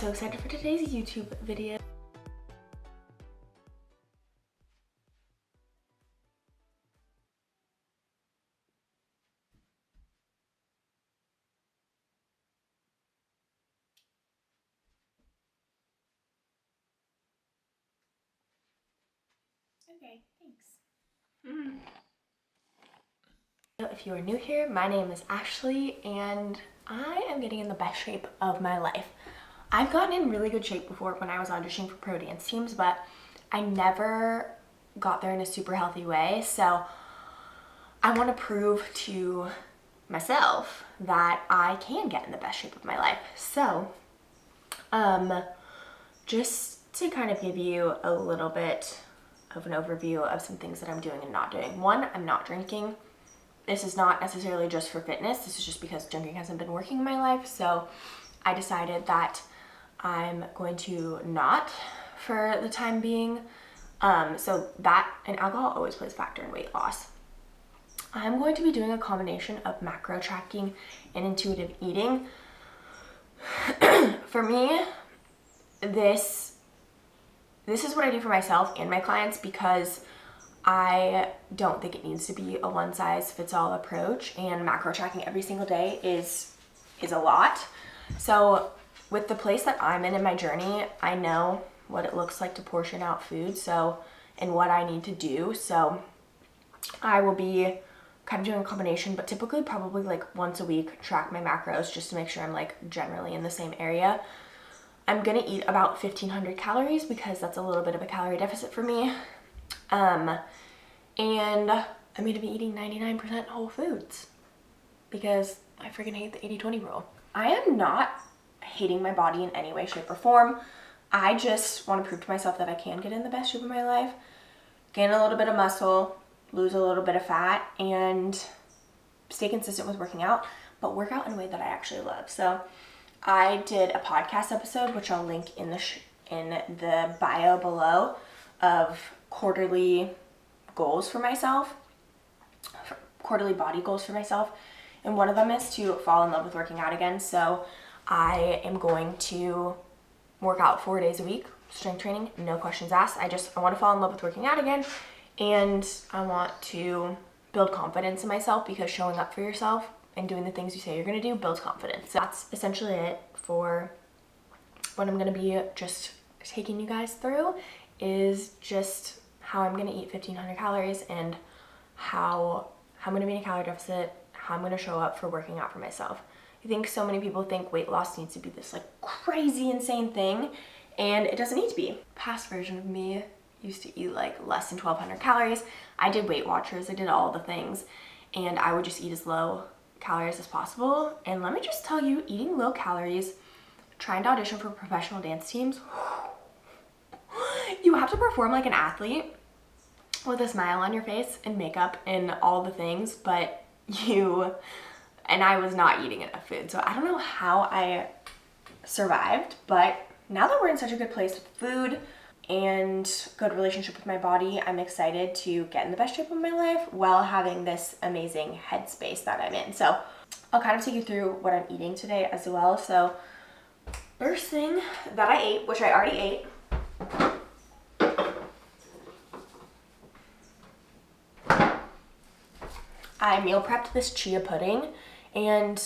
so excited for today's YouTube video. Okay, thanks. If you are new here, my name is Ashley and I am getting in the best shape of my life. I've gotten in really good shape before when I was auditioning for pro dance teams, but I never got there in a super healthy way. So I want to prove to myself that I can get in the best shape of my life. So, just to kind of give you a little bit of an overview of some things that I'm doing and not doing. One, I'm not drinking. This is not necessarily just for fitness. This is just because drinking hasn't been working in my life. So I decided that I'm going to not for the time being. So that, and alcohol always plays a factor in weight loss. I'm going to be doing a combination of macro tracking and intuitive eating. For me, this is what I do for myself and my clients because I don't think it needs to be a one size fits all approach, and macro tracking every single day is a lot. So with the place that I'm in my journey, I know what it looks like to portion out food, and what I need to do. So I will be kind of doing a combination, but typically probably like once a week, track my macros just to make sure I'm like generally in the same area. I'm gonna eat about 1,500 calories because that's a little bit of a calorie deficit for me. And I'm gonna be eating 99% whole foods because I freaking hate the 80-20 rule. I am not hating my body in any way, shape, or form. I just want to prove to myself that I can get in the best shape of my life, gain a little bit of muscle, lose a little bit of fat, and stay consistent with working out, but work out in a way that I actually love. So I did a podcast episode, which I'll link in the bio below, of quarterly goals for myself, quarterly body goals for myself. And one of them is to fall in love with working out again. So I am going to work out 4 days a week, strength training, no questions asked. I want to fall in love with working out again. And I want to build confidence in myself because showing up for yourself and doing the things you say you're going to do builds confidence. So that's essentially it for what I'm going to be just taking you guys through, is just how I'm going to eat 1,500 calories and how I'm going to be in a calorie deficit, how I'm going to show up for working out for myself. I think so many people think weight loss needs to be this like crazy insane thing, and it doesn't need to be. Past version of me used to eat like less than 1,200 calories. I did Weight Watchers, I did all the things, and I would just eat as low calories as possible. And let me just tell you, eating low calories, trying to audition for professional dance teams, you have to perform like an athlete with a smile on your face and makeup and all the things, but I was not eating enough food. So I don't know how I survived, but now that we're in such a good place with food and good relationship with my body, I'm excited to get in the best shape of my life while having this amazing headspace that I'm in. So I'll kind of take you through what I'm eating today as well. So first thing that I ate, which I already ate, I meal prepped this chia pudding. And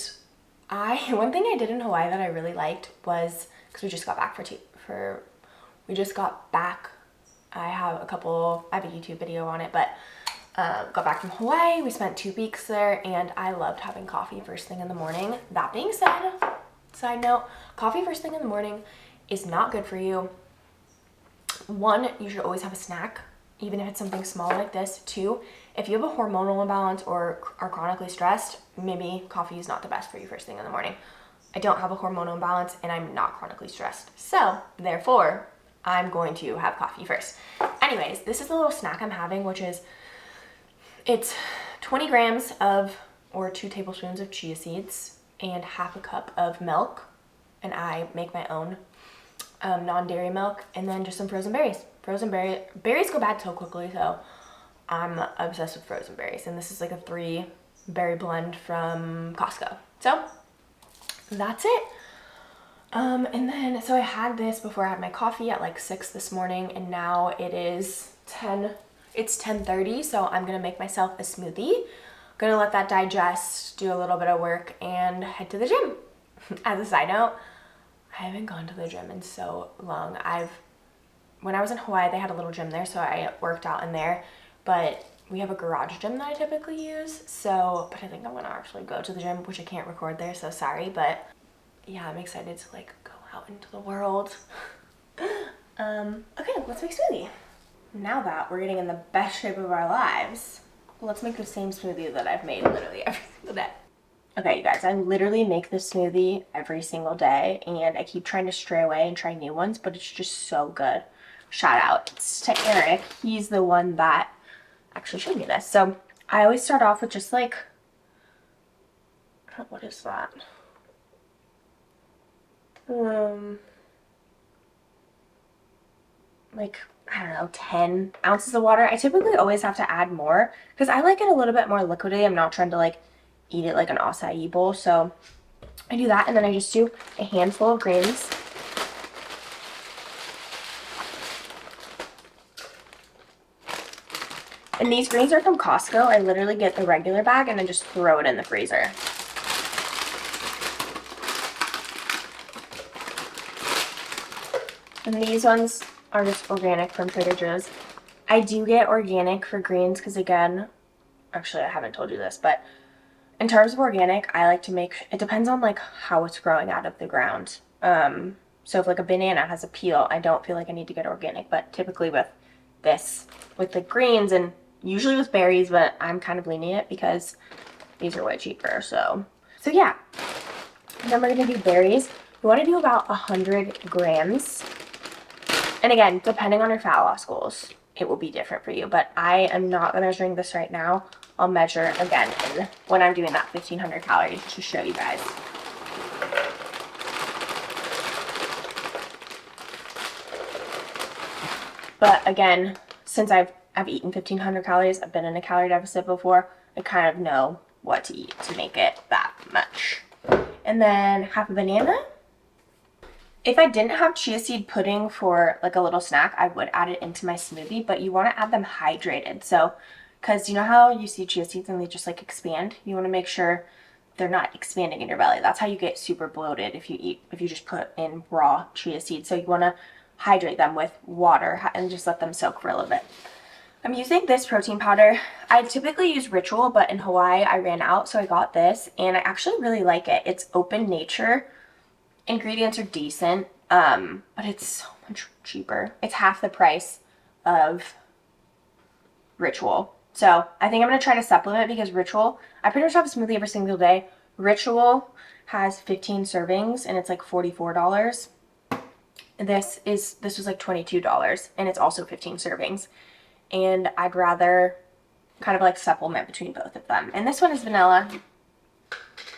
one thing I did in Hawaii that I really liked was, because we just got back I have a YouTube video on it, but got back from Hawaii. We spent 2 weeks there, and I loved having coffee first thing in the morning. That being said, side note, coffee first thing in the morning is not good for you. One, you should always have a snack, even if it's something small like this. Two, if you have a hormonal imbalance or are chronically stressed, maybe coffee is not the best for you first thing in the morning. I don't have a hormonal imbalance and I'm not chronically stressed. So therefore, I'm going to have coffee first. Anyways, this is the little snack I'm having, which is, it's 20 grams or 2 tablespoons of chia seeds and half a cup of milk. And I make my own non-dairy milk, and then just some frozen berries. Berries go bad so quickly, so I'm obsessed with frozen berries. And this is like a 3-berry blend from Costco. So that's it. And then, so I had this before I had my coffee at like 6 this morning, and now it is 10, it's 10:30, so I'm gonna make myself a smoothie. Gonna let that digest, do a little bit of work, and head to the gym. As a side note, I haven't gone to the gym in so long. When I was in Hawaii, they had a little gym there, so I worked out in there, but we have a garage gym that I typically use, so, but I think I'm gonna actually go to the gym, which I can't record there, so sorry, but yeah, I'm excited to like go out into the world. Okay, let's make smoothie. Now that we're getting in the best shape of our lives, let's make the same smoothie that I've made literally every single day. Okay, you guys, I literally make this smoothie every single day, and I keep trying to stray away and try new ones, but it's just so good. Shout out to Eric. He's the one that actually showed me this. So I always start off with just like, what is that? Like, I don't know, 10 ounces of water. I typically always have to add more because I like it a little bit more liquidy. I'm not trying to like eat it like an acai bowl. So I do that, and then I just do a handful of greens. And these greens are from Costco. I literally get the regular bag and then just throw it in the freezer. And these ones are just organic from Trader Joe's. I do get organic for greens because, again, actually I haven't told you this, but in terms of organic, I like to make, it depends on like how it's growing out of the ground. So if like a banana has a peel, I don't feel like I need to get organic, but typically with this, with the greens and usually with berries, but I'm kind of lenient because these are way cheaper. So yeah. And then we're gonna do berries. We want to do about 100 grams. And again, depending on your fat loss goals, it will be different for you. But I am not measuring this right now. I'll measure again when I'm doing that 1,500 calories to show you guys. But again, since I've eaten 1,500 calories, I've been in a calorie deficit before, I kind of know what to eat to make it that much. And then half a banana. If I didn't have chia seed pudding for like a little snack, I would add it into my smoothie, but you want to add them hydrated. So, because you know how you see chia seeds and they just like expand? You want to make sure they're not expanding in your belly. That's how you get super bloated if you just put in raw chia seeds. So you want to hydrate them with water and just let them soak for a little bit. I'm using this protein powder. I typically use Ritual, but in Hawaii I ran out, so I got this, and I actually really like it. It's Open Nature. Ingredients are decent, but it's so much cheaper. It's half the price of Ritual. So I think I'm going to try to supplement because Ritual, I pretty much have a smoothie every single day. Ritual has 15 servings and it's like $44. This was like $22 and it's also 15 servings. And I'd rather kind of like supplement between both of them. And this one is vanilla.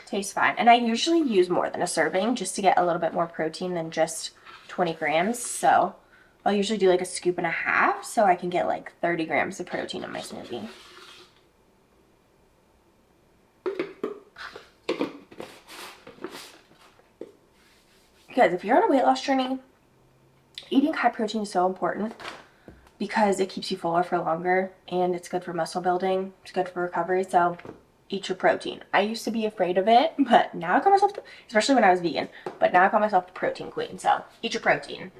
Tastes fine. And I usually use more than a serving just to get a little bit more protein than just 20 grams. So I'll usually do like a scoop and a half so I can get like 30 grams of protein in my smoothie. Because if you're on a weight loss journey, eating high protein is so important because it keeps you fuller for longer and it's good for muscle building. It's good for recovery. So eat your protein. I used to be afraid of it, but now I call myself, especially when I was vegan, but now I call myself the protein queen. So eat your protein.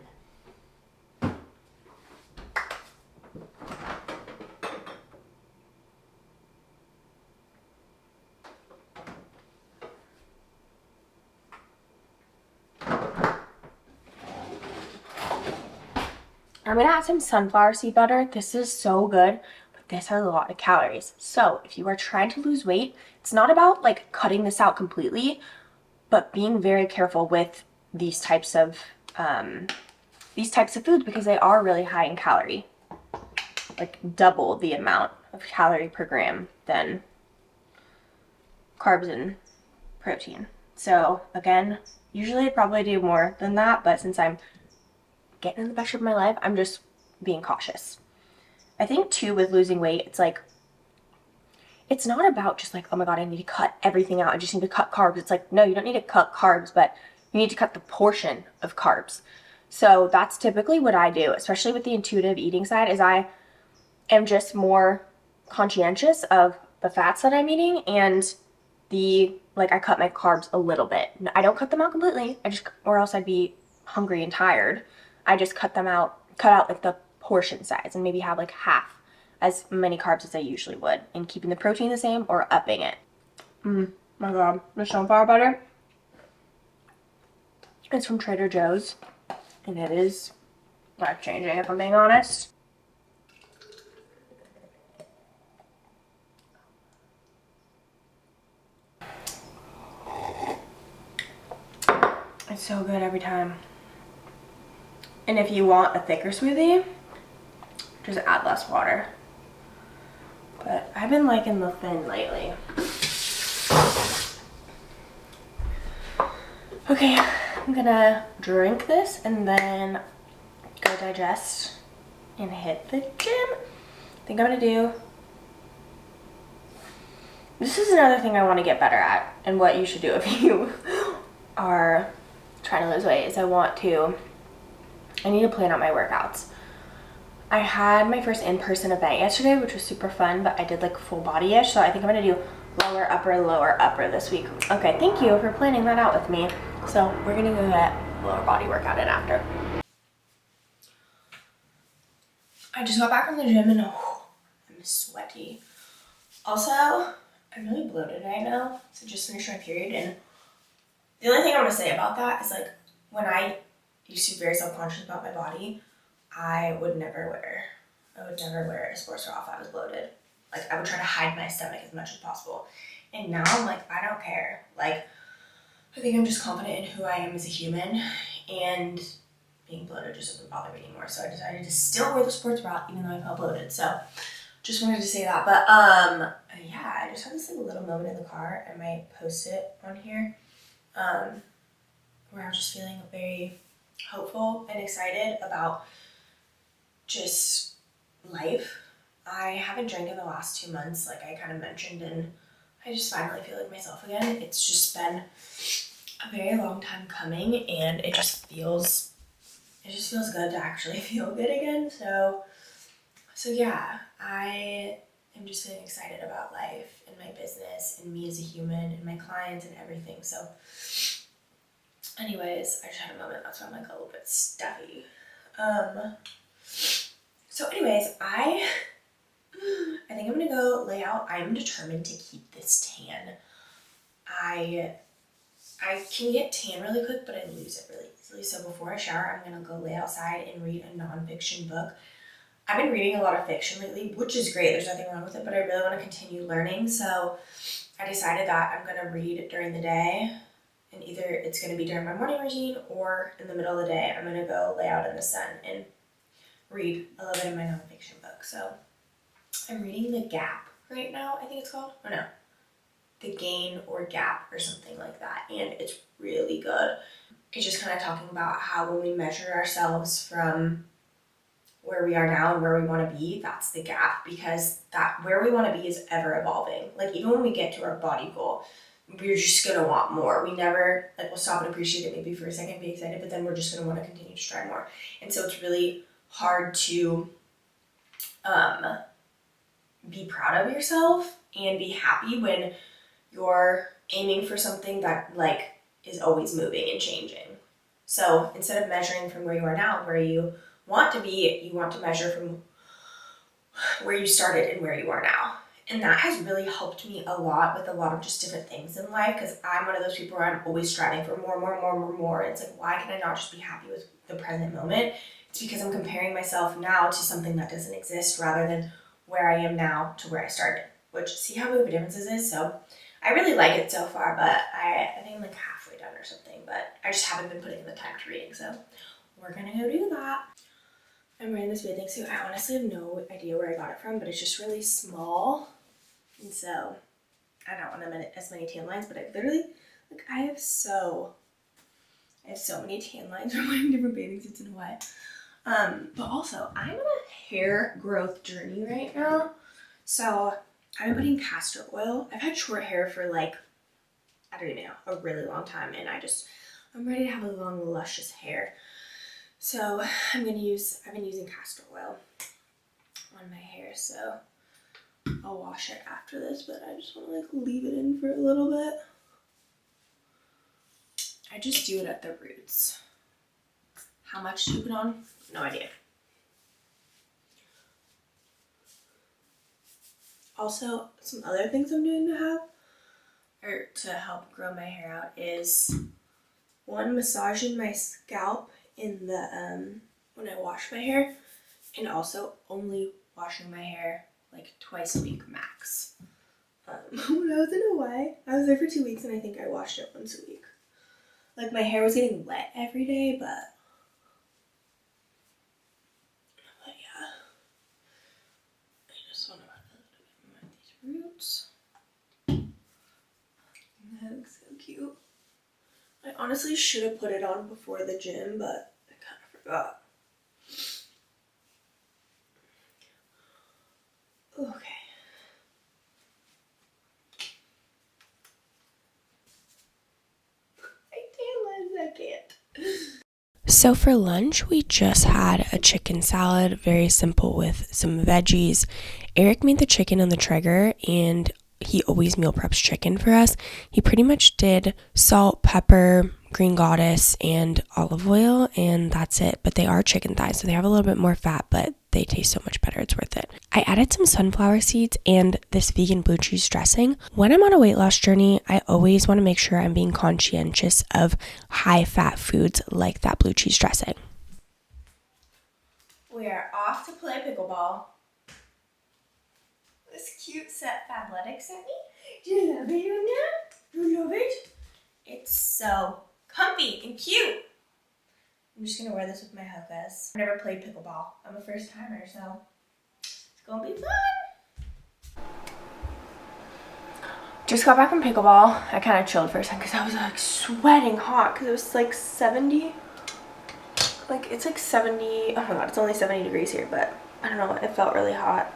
I'm gonna add some sunflower seed butter. This is so good, but this has a lot of calories. So if you are trying to lose weight, it's not about like cutting this out completely, but being very careful with these types of foods because they are really high in calorie, like double the amount of calorie per gram than carbs and protein. So again, usually I'd probably do more than that, but since I'm getting in the best shape of my life, I'm just being cautious. I think too with losing weight, it's like, it's not about just like, oh my God, I need to cut everything out. I just need to cut carbs. It's like, no, you don't need to cut carbs, but You need to cut the portion of carbs. So that's typically what I do, especially with the intuitive eating side, is I am just more conscientious of the fats that I'm eating and I cut my carbs a little bit. I don't cut them out completely. Or else I'd be hungry and tired. I just cut out like the portion size and maybe have like half as many carbs as I usually would, and keeping the protein the same or upping it. My God, the sunflower butter. It's from Trader Joe's, and it is life-changing if I'm being honest. It's so good every time. And if you want a thicker smoothie, just add less water. But I've been liking the thin lately. Okay, I'm gonna drink this and then go digest and hit the gym. I think I'm gonna do... This is another thing I want to get better at, and what you should do if you are trying to lose weight is I need to plan out my workouts. I had my first in-person event yesterday, which was super fun, but I did like full body-ish, so I think I'm gonna do lower, upper this week. Okay, thank you for planning that out with me. So we're gonna go get lower body workout in after. I just got back from the gym and I'm sweaty. Also, I'm really bloated right now, so just finished my period, and the only thing I want to say about that is like when I used to be very self-conscious about my body, I would never wear a sports bra if I was bloated. Like I would try to hide my stomach as much as possible. And now I'm like, I don't care. Like I think I'm just confident in who I am as a human, and being bloated just doesn't bother me anymore. So I decided to still wear the sports bra even though I felt bloated. So just wanted to say that. But yeah, I just had this like little moment in the car. I might post it on here. Where I'm just feeling very hopeful and excited about just life. I haven't drank in the last 2 months, like I kind of mentioned, and I just finally feel like myself again. It's just been a very long time coming, and it just feels good to actually feel good again. So yeah, I am just feeling excited about life and my business and me as a human and my clients and everything. So anyways, I just had a moment. That's why I'm like a little bit stuffy. So anyways, I think I'm gonna go lay out. I'm determined to keep this tan. I can get tan really quick, but I lose it really easily. So before I shower, I'm gonna go lay outside and read a nonfiction book. I've been reading a lot of fiction lately, which is great. There's nothing wrong with it, but I really want to continue learning. So I decided that I'm gonna read during the day, and either it's gonna be during my morning routine or in the middle of the day. I'm gonna go lay out in the sun and read a little bit of my nonfiction book. So I'm reading The Gap right now, I think it's called. Oh no, The Gain or Gap or something like that. And it's really good. It's just kind of talking about how when we measure ourselves from where we are now and where we want to be, that's the gap, because that where we want to be is ever evolving. Like even when we get to our body goal, we're just going to want more. We never, like we'll stop and appreciate it maybe for a second, be excited, but then we're just going to want to continue to strive more. And so it's really hard to be proud of yourself and be happy when you're aiming for something that like is always moving and changing. So instead of measuring from where you are now, where you want to be, you want to measure from where you started and where you are now. And that has really helped me a lot with a lot of just different things in life, because I'm one of those people where I'm always striving for more. It's like, why can I not just be happy with the present moment? It's because I'm comparing myself now to something that doesn't exist rather than where I am now to where I started, which see how big of a difference this is? So I really like it so far, but I think I'm like halfway done or something, but I just haven't been putting in the time to reading, so we're gonna go do that. I'm wearing this bathing suit. I honestly have no idea where I got it from, but it's just really small, and so I don't want as many tan lines, but I literally, like I have so many tan lines from wearing different bathing suits in Hawaii. But also, I'm on a hair growth journey right now. So I've been putting castor oil. I've had short hair for like, I don't even know, a really long time. And I'm ready to have a long, luscious hair. So I've been using castor oil on my hair, so I'll wash it after this, but I just want to like leave it in for a little bit. I just do it at the roots. How much do you put on? No idea. Also, some other things I'm doing to help grow my hair out is one, massaging my scalp in the when I wash my hair, and also only washing my hair like twice a week max. When I was in Hawaii, I was there for 2 weeks and I think I washed it once a week. Like my hair was getting wet every day, but yeah. I just want to put a little bit more of these roots. That looks so cute. I honestly should have put it on before the gym, but I kind of forgot. Okay. I can't. So for lunch, we just had a chicken salad, very simple with some veggies. Eric made the chicken on the Traeger, and he always meal preps chicken for us. He pretty much did salt, pepper, green goddess, and olive oil, and that's it. But they are chicken thighs, so they have a little bit more fat, but they taste so much better. It's worth it. I added some sunflower seeds and this vegan blue cheese dressing. When I'm on a weight loss journey, I always want to make sure I'm being conscientious of high fat foods like that blue cheese dressing. We are off to play pickleball. This cute set Fabletics sent me. Do you love it, Luna? You love it? It's so comfy and cute. I'm just gonna wear this with my hokas. I've never played pickleball. I'm a first timer, so it's gonna be fun. Just got back from pickleball. I kind of chilled for a second because I was like sweating hot because it was like 70. Like it's like 70. Oh my god, it's only 70 degrees here, but I don't know. It felt really hot,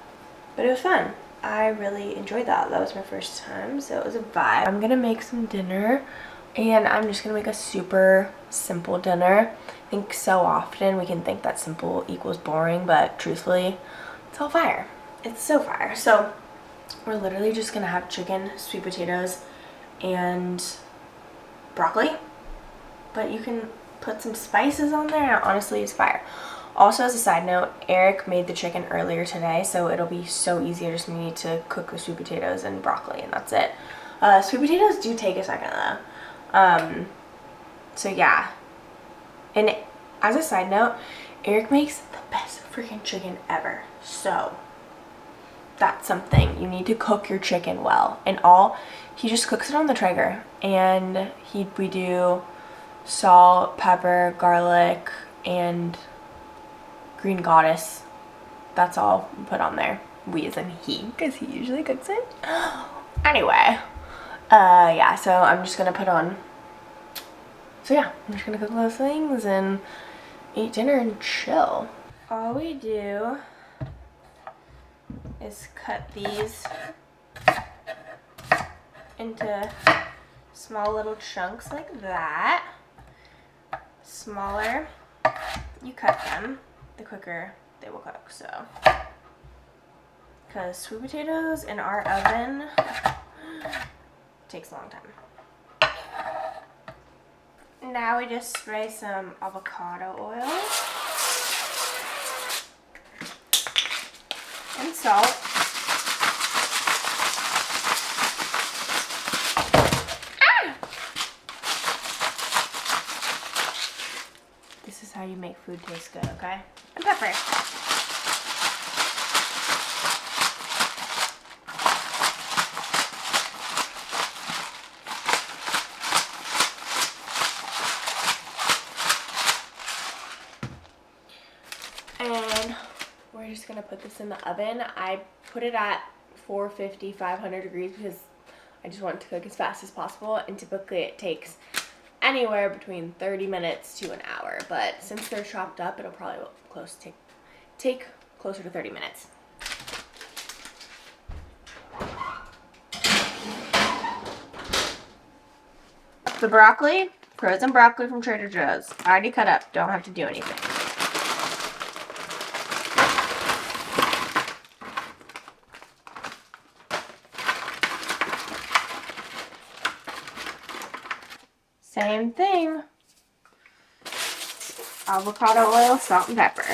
but it was fun. I really enjoyed that. That was my first time, so it was a vibe. I'm gonna make some dinner, and I'm just gonna make a super simple dinner. I think so often we can think that simple equals boring, but truthfully, it's all fire. It's so fire. So we're literally just gonna have chicken, sweet potatoes, and broccoli, but you can put some spices on there. Honestly, it's fire. Also, as a side note, Eric made the chicken earlier today, so it'll be so easy. I just need to cook the sweet potatoes and broccoli, and that's it. Sweet potatoes do take a second though. So yeah. And as a side note, Eric makes the best freaking chicken ever. So that's something. You need to cook your chicken well. And he just cooks it on the Traeger. And we do salt, pepper, garlic, and green goddess. That's all we put on there. We as in he, because he usually cooks it. Anyway, yeah, so I'm just gonna put on. So yeah, I'm just gonna cook those things and eat dinner and chill. All we do is cut these into small little chunks like that. Smaller you cut them, the quicker they will cook. So, because sweet potatoes in our oven takes a long time. Now we just spray some avocado oil and salt. This is how you make food taste good, okay? And pepper. And we're just gonna put this in the oven. I put it at 450, 500 degrees because I just want it to cook as fast as possible, and typically it takes anywhere between 30 minutes to an hour, but since they're chopped up, it'll probably take closer to 30 minutes. The broccoli Frozen broccoli from Trader Joe's. Already cut up. Don't have to do anything. Same thing. Avocado oil, salt, and pepper.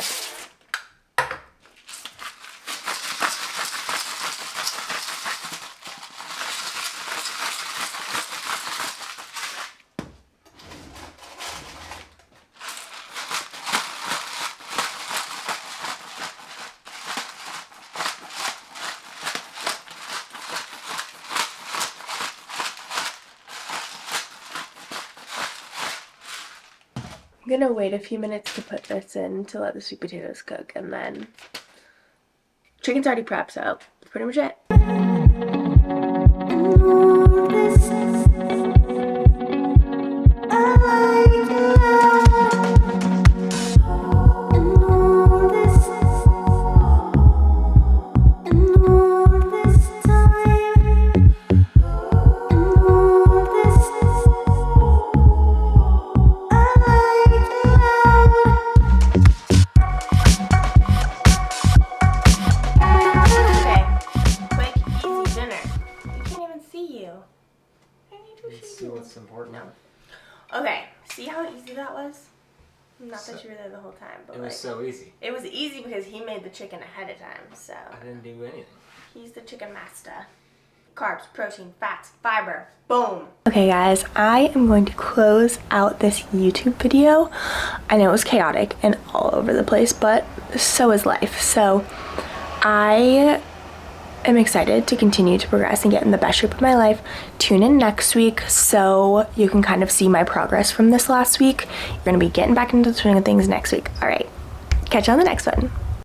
I'm gonna wait a few minutes to put this in to let the sweet potatoes cook, and then chicken's already prepped, so that's pretty much it. Important. No. Okay, see how easy that was? Not that you were there the whole time, but it was so easy. It was easy because he made the chicken ahead of time, so. I didn't do anything. He's the chicken master. Carbs, protein, fats, fiber, boom. Okay guys, I am going to close out this YouTube video. I know it was chaotic and all over the place, but so is life. So I am excited to continue to progress and get in the best shape of my life. Tune in next week so you can kind of see my progress from this last week. You're gonna be getting back into the swing of things next week. All right, catch you on the next one.